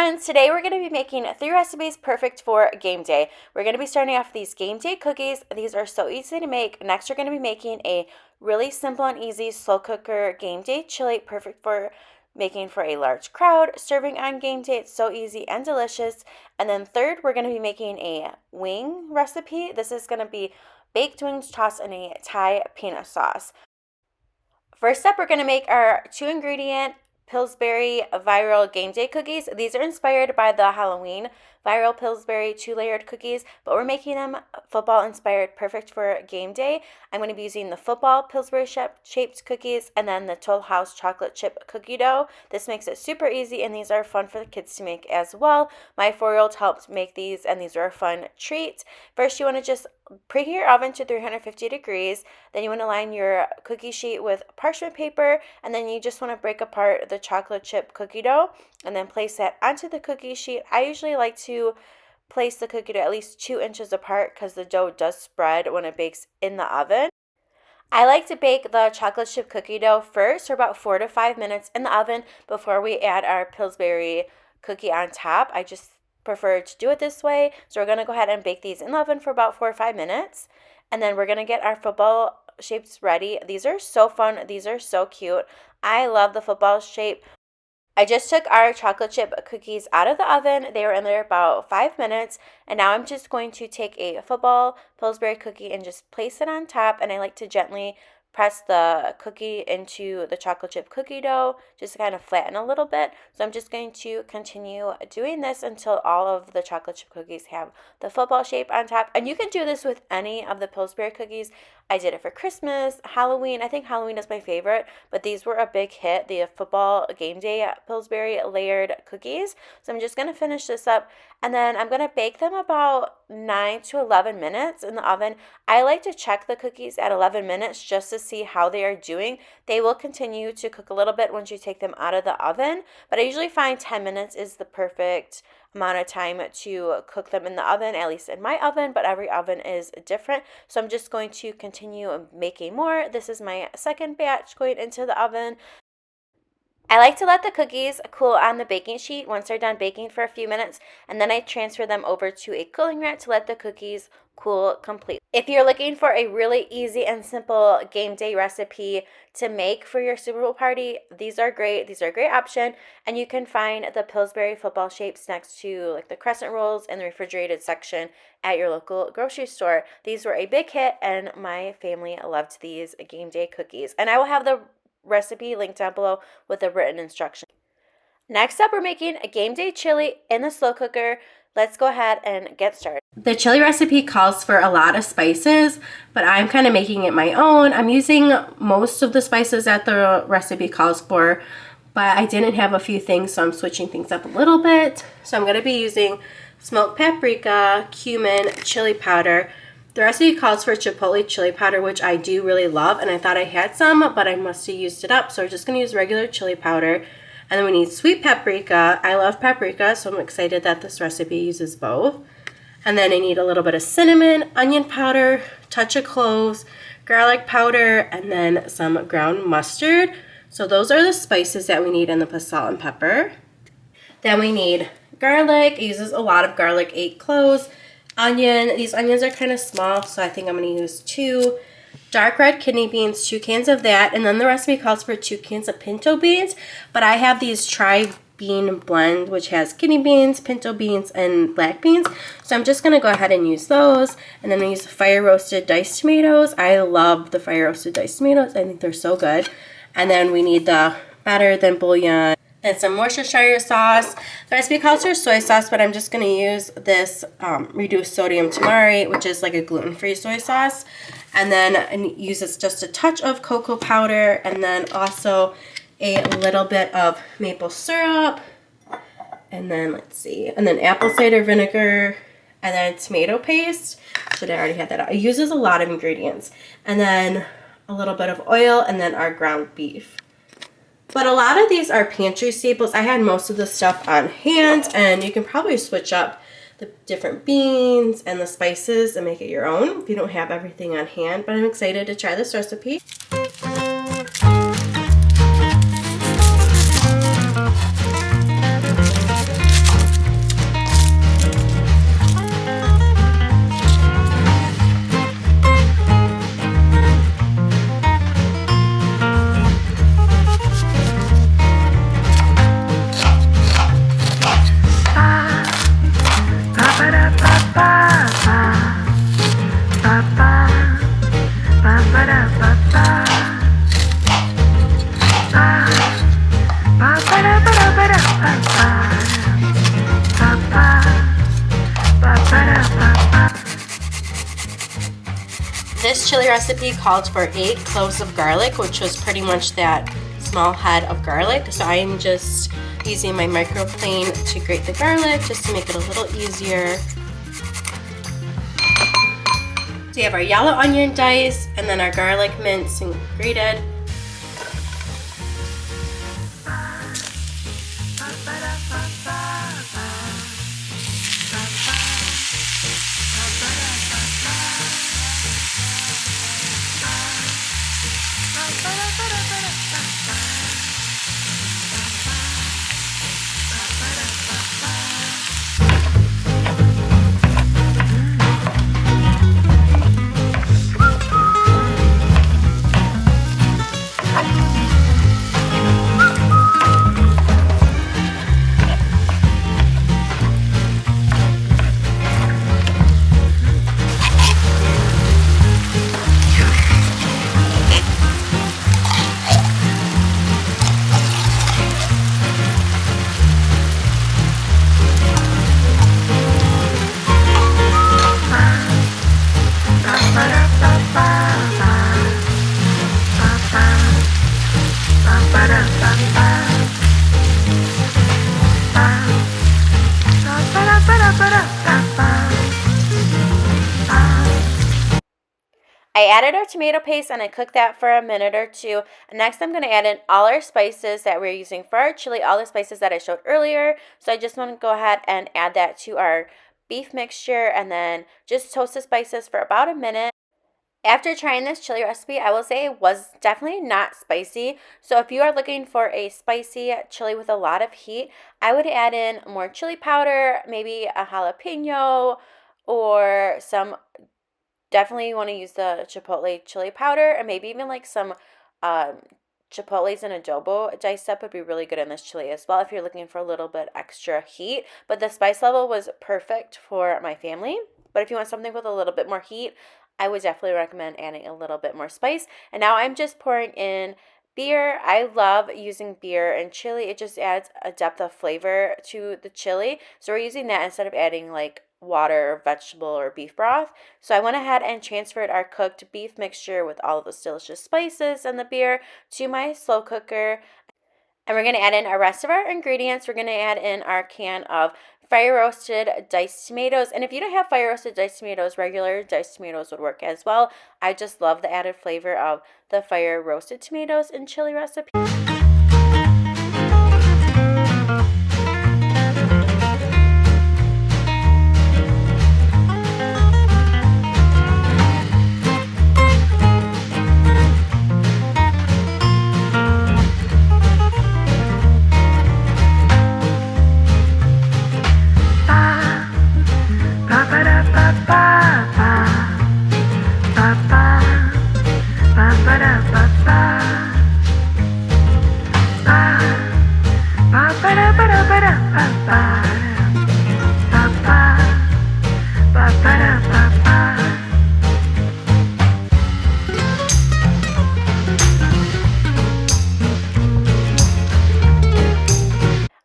friends, today we're going to be making 3 recipes perfect for game day. We're going to be starting off with these game day cookies. These are so easy to make. Next, we're going to be making a really simple and easy slow cooker game day chili, perfect for making for a large crowd, serving on game day. It's so easy and delicious. And then third, we're going to be making a wing recipe. This is going to be baked wings tossed in a Thai peanut sauce. First up, we're going to make our 2-ingredient Pillsbury viral game day cookies. These are inspired by the Halloween viral Pillsbury 2-layered cookies, but we're making them football inspired, perfect for game day. I'm going to be using the football Pillsbury shaped cookies and then the Toll House chocolate chip cookie dough. This makes it super easy, and these are fun for the kids to make as well. My 4-year-old helped make these, and these are a fun treat. First, you want to just preheat your oven to 350 degrees. Then you want to line your cookie sheet with parchment paper, and then you just want to break apart the chocolate chip cookie dough and then place that onto the cookie sheet. I usually like to place the cookie dough at least 2 inches apart because the dough does spread when it bakes in the oven. I like to bake the chocolate chip cookie dough first for about 4 to 5 minutes in the oven before we add our Pillsbury cookie on top. I just prefer to do it this way. So we're going to go ahead and bake these in the oven for about 4 or 5 minutes. And then we're going to get our football shapes ready. These are so fun. These are so cute. I love the football shape. I just took our chocolate chip cookies out of the oven. They were in there about 5 minutes. And now I'm just going to take a football Pillsbury cookie and just place it on top. And I like to gently press the cookie into the chocolate chip cookie dough just to kind of flatten a little bit. So I'm just going to continue doing this until all of the chocolate chip cookies have the football shape on top. And you can do this with any of the Pillsbury cookies. I did it for Christmas, Halloween. I think Halloween is my favorite, but these were a big hit, the football game day Pillsbury layered cookies. So I'm just going to finish this up, and then I'm going to bake them about 9 to 11 minutes in the oven. I like to check the cookies at 11 minutes just to see how they are doing. They will continue to cook a little bit once you take them out of the oven, but I usually find 10 minutes is the perfect amount of time to cook them in the oven, at least in my oven, but every oven is different. So I'm just going to continue making more. This is my second batch going into the oven. I like to let the cookies cool on the baking sheet once they're done baking for a few minutes, and then I transfer them over to a cooling rack to let the cookies cool completely. If you're looking for a really easy and simple game day recipe to make for your Super Bowl party, these are great. These are a great option, and you can find the Pillsbury football shapes next to like the crescent rolls in the refrigerated section at your local grocery store. These were a big hit, and my family loved these game day cookies. And I will have the recipe linked down below with the written instruction. Next up, we're making a game day chili in the slow cooker. Let's go ahead and get started. The chili recipe calls for a lot of spices, but I'm kind of making it my own. I'm using most of the spices that the recipe calls for, but I didn't have a few things, so I'm switching things up a little bit. So I'm going to be using smoked paprika, cumin, chili powder. The recipe calls for chipotle chili powder, which I do really love, and I thought I had some, but I must have used it up, so we're just going to use regular chili powder. And then we need sweet paprika. I love paprika, so I'm excited that this recipe uses both. And then I need a little bit of cinnamon, onion powder, touch of cloves, garlic powder, and then some ground mustard. So those are the spices that we need in the salt and pepper. Then we need garlic. It uses a lot of garlic, 8 cloves. Onion. These onions are kind of small, so I think I'm going to use 2. Dark red kidney beans, 2 cans of that. And then the recipe calls for 2 cans of pinto beans, but I have these tri-bean blend, which has kidney beans, pinto beans, and black beans. So I'm just going to go ahead and use those. And then I use fire roasted diced tomatoes. I love the fire roasted diced tomatoes. I think they're so good. And then we need the better than bouillon and some Worcestershire sauce. The recipe calls for soy sauce, but I'm just going to use this reduced sodium tamari, which is like a gluten-free soy sauce. And then uses just a touch of cocoa powder, and then also a little bit of maple syrup. And then let's see, and then apple cider vinegar, and then tomato paste. Should I already had that out? It uses a lot of ingredients. And then a little bit of oil, and then our ground beef. But a lot of these are pantry staples. I had most of the stuff on hand, and you can probably switch up the different beans and the spices and make it your own if you don't have everything on hand. But I'm excited to try this recipe. This chili recipe called for 8 cloves of garlic, which was pretty much that small head of garlic. So I'm just using my microplane to grate the garlic just to make it a little easier. So we have our yellow onion diced and then our garlic minced and grated. I added our tomato paste and I cooked that for a minute or two. Next, I'm going to add in all our spices that we're using for our chili, all the spices that I showed earlier. So I just want to go ahead and add that to our beef mixture and then just toast the spices for about a minute. After trying this chili recipe, I will say it was definitely not spicy. So if you are looking for a spicy chili with a lot of heat, I would add in more chili powder, maybe a jalapeno or some. Definitely you want to use the chipotle chili powder and maybe even like some chipotles and adobo diced up would be really good in this chili as well if you're looking for a little bit extra heat. But the spice level was perfect for my family. But if you want something with a little bit more heat, I would definitely recommend adding a little bit more spice. And now I'm just pouring in beer. I love using beer in chili. It just adds a depth of flavor to the chili. So we're using that instead of adding like water or vegetable or beef broth. So I went ahead and transferred our cooked beef mixture with all of those delicious spices and the beer to my slow cooker. And we're going to add in our rest of our ingredients. We're going to add in our can of fire roasted diced tomatoes. And if you don't have fire roasted diced tomatoes, regular diced tomatoes would work as well. I just love the added flavor of the fire roasted tomatoes in chili recipe.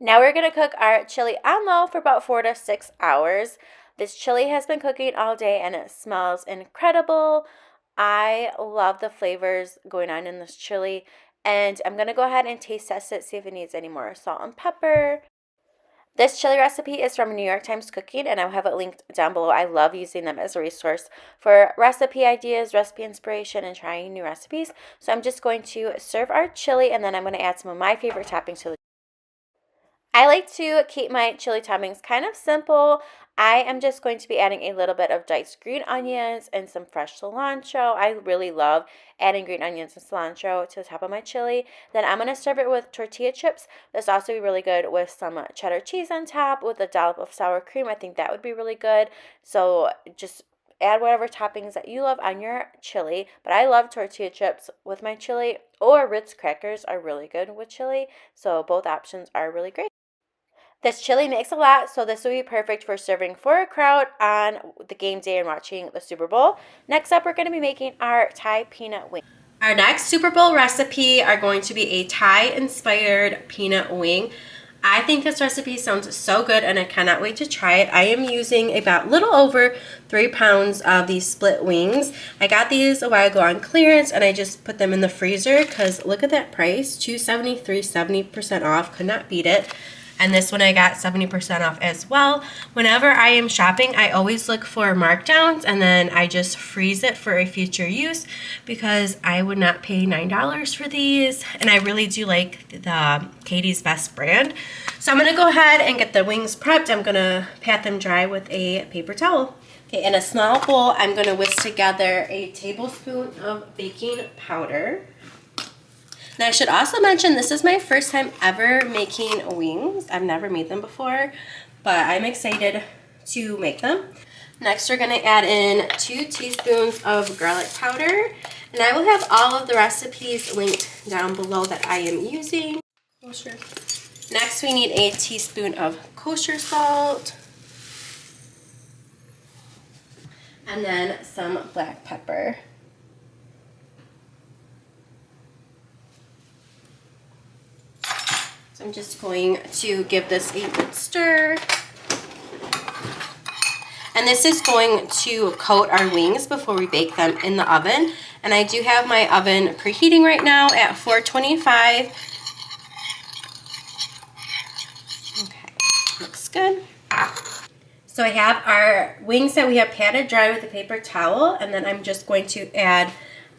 Now we're going to cook our chili on low for about 4 to 6 hours. This chili has been cooking all day and it smells incredible. I love the flavors going on in this chili. And I'm going to go ahead and taste test it, see if it needs any more salt and pepper. This chili recipe is from New York Times Cooking, and I'll have it linked down below. I love using them as a resource for recipe ideas, recipe inspiration, and trying new recipes. So I'm just going to serve our chili, and then I'm going to add some of my favorite toppings to the I like to keep my chili toppings kind of simple. I am just going to be adding a little bit of diced green onions and some fresh cilantro. I really love adding green onions and cilantro to the top of my chili. Then I'm going to serve it with tortilla chips. This also be really good with some cheddar cheese on top with a dollop of sour cream. I think that would be really good. So just add whatever toppings that you love on your chili. But I love tortilla chips with my chili, or Ritz crackers are really good with chili. So both options are really great. This chili makes a lot, so this will be perfect for serving for a crowd on the game day and watching the Super Bowl. Next up, we're going to be making our Thai peanut wing. Our next Super Bowl recipe are going to be a Thai-inspired peanut wing. I think this recipe sounds so good and I cannot wait to try it. I am using about a little over 3 pounds of these split wings. I got these a while ago on clearance and I just put them in the freezer because look at that price, $2.73, 70% off, could not beat it. And this one I got 70% off as well. Whenever I am shopping, I always look for markdowns and then I just freeze it for a future use because I would not pay $9 for these. And I really do like the Katie's Best brand. So I'm gonna go ahead and get the wings prepped. I'm gonna pat them dry with a paper towel. Okay, in a small bowl, I'm gonna whisk together a tablespoon of baking powder. And I should also mention this is my first time ever making wings. I've never made them before, but I'm excited to make them. Next, we're gonna add in 2 teaspoons of garlic powder. And I will have all of the recipes linked down below that I am using. Kosher. Next, we need a teaspoon of kosher salt. And then some black pepper. I'm just going to give this a good stir. And this is going to coat our wings before we bake them in the oven. And I do have my oven preheating right now at 425. Okay, looks good. So I have our wings that we have patted dry with a paper towel, and then I'm just going to add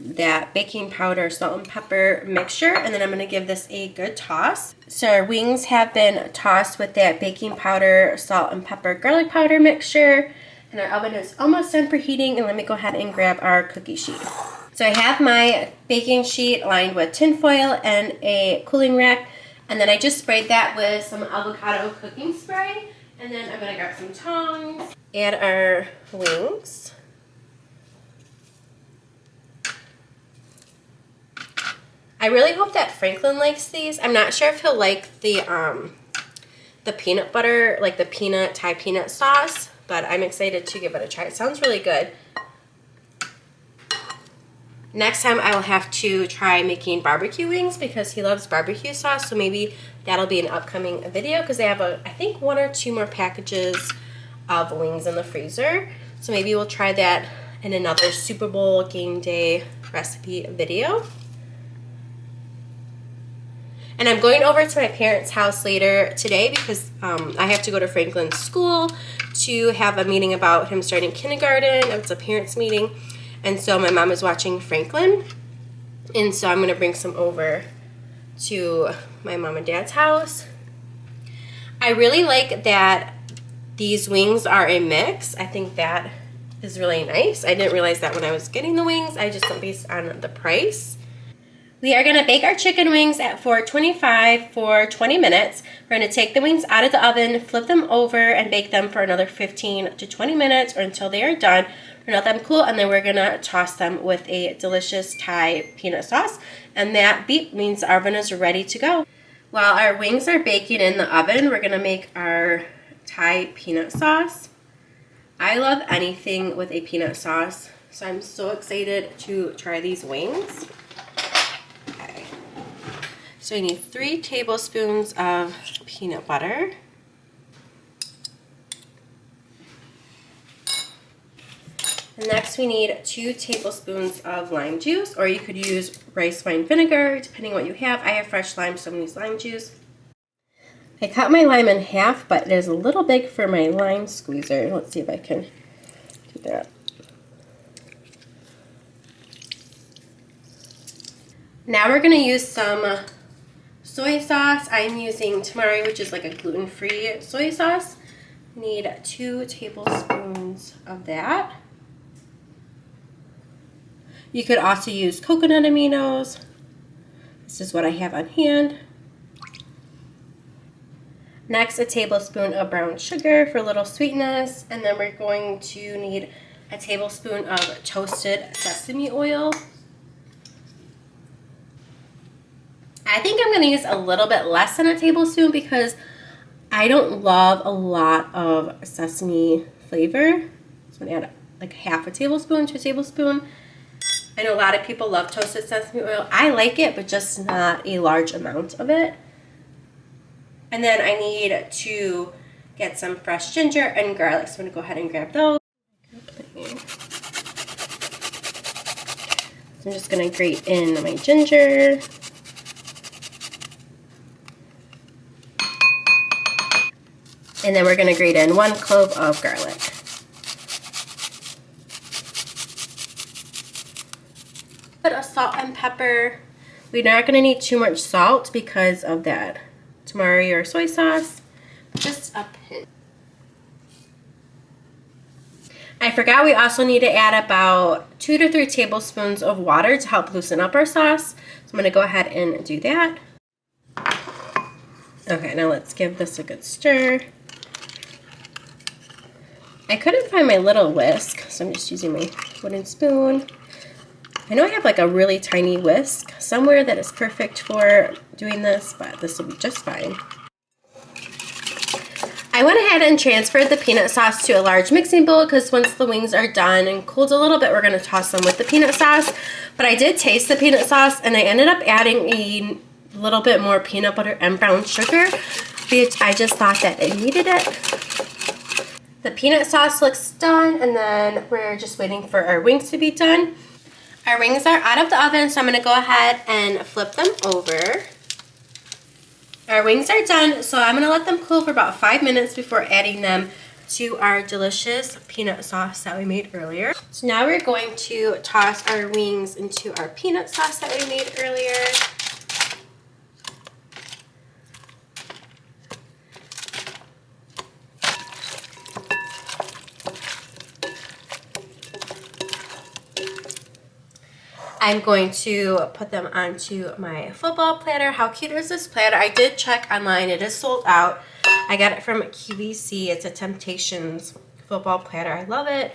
that baking powder, salt and pepper mixture, and then I'm going to give this a good toss. So our wings have been tossed with that baking powder, salt and pepper, garlic powder mixture, and our oven is almost done preheating. And let me go ahead and grab our cookie sheet. So I have my baking sheet lined with tin foil and a cooling rack, and then I just sprayed that with some avocado cooking spray, and then I'm going to grab some tongs, add our wings. I really hope that Franklin likes these. I'm not sure if he'll like the peanut butter, like the peanut Thai peanut sauce, but I'm excited to give it a try. It sounds really good. Next time I will have to try making barbecue wings because he loves barbecue sauce, so maybe that'll be an upcoming video because they have I think 1 or 2 more packages of wings in the freezer. So maybe we'll try that in another Super Bowl game day recipe video. And I'm going over to my parents' house later today because I have to go to Franklin's school to have a meeting about him starting kindergarten. It's a parents' meeting. And so my mom is watching Franklin. And so I'm going to bring some over to my mom and dad's house. I really like that these wings are a mix. I think that is really nice. I didn't realize that when I was getting the wings. I just went based on the price. We are going to bake our chicken wings at 425 for 20 minutes. We're going to take the wings out of the oven, flip them over, and bake them for another 15 to 20 minutes or until they are done. We're going to let them cool, and then we're going to toss them with a delicious Thai peanut sauce. And that beep means the oven is ready to go. While our wings are baking in the oven, we're going to make our Thai peanut sauce. I love anything with a peanut sauce, so I'm so excited to try these wings. So you need 3 tablespoons of peanut butter. And next we need 2 tablespoons of lime juice, or you could use rice wine vinegar, depending on what you have. I have fresh lime, so I'm going to use lime juice. I cut my lime in half, but it is a little big for my lime squeezer. Let's see if I can do that. Now we're going to use some soy sauce. I'm using Tamari, which is like a gluten-free soy sauce. Need 2 tablespoons of that. You could also use coconut aminos. This is what I have on hand. Next, a tablespoon of brown sugar for a little sweetness. And then we're going to need a tablespoon of toasted sesame oil. I think I'm going to use a little bit less than a tablespoon because I don't love a lot of sesame flavor. So I'm going to add like half a tablespoon to a tablespoon. I know a lot of people love toasted sesame oil. I like it, but just not a large amount of it. And then I need to get some fresh ginger and garlic. So I'm gonna go ahead and grab those. So I'm just gonna grate in my ginger. And then we're gonna grate in 1 clove of garlic. Put a salt and pepper. We're not gonna need too much salt because of that tamari or soy sauce. Just a pinch. I forgot we also need to add about 2 to 3 tablespoons of water to help loosen up our sauce. So I'm gonna go ahead and do that. Okay, now let's give this a good stir. I couldn't find my little whisk, so I'm just using my wooden spoon. I know I have like a really tiny whisk somewhere that is perfect for doing this, but this will be just fine. I went ahead and transferred the peanut sauce to a large mixing bowl because once the wings are done and cooled a little bit, we're going to toss them with the peanut sauce. But I did taste the peanut sauce and I ended up adding a little bit more peanut butter and brown sugar, which I just thought that it needed it. The peanut sauce looks done, and then we're just waiting for our wings to be done. Our wings are out of the oven, so I'm going to go ahead and flip them over. Our wings are done, so I'm going to let them cool for about 5 minutes before adding them to our delicious peanut sauce that we made earlier. So now we're going to toss our wings into our peanut sauce that we made earlier. I'm going to put them onto my football platter. How cute is this platter? I did check online. It is sold out. I got it from QVC. It's a Temptations football platter. I love it.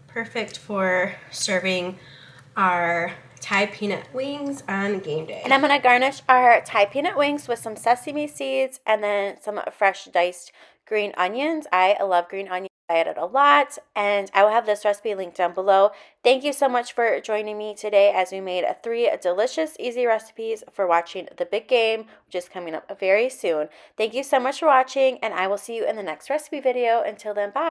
Perfect for serving our Thai peanut wings on game day. And I'm going to garnish our Thai peanut wings with some sesame seeds and then some fresh diced green onions. I love green onions. I added a lot, and I will have this recipe linked down below. Thank you so much for joining me today as we made 3 delicious, easy recipes for watching the big game, which is coming up very soon. Thank you so much for watching, and I will see you in the next recipe video. Until then, bye.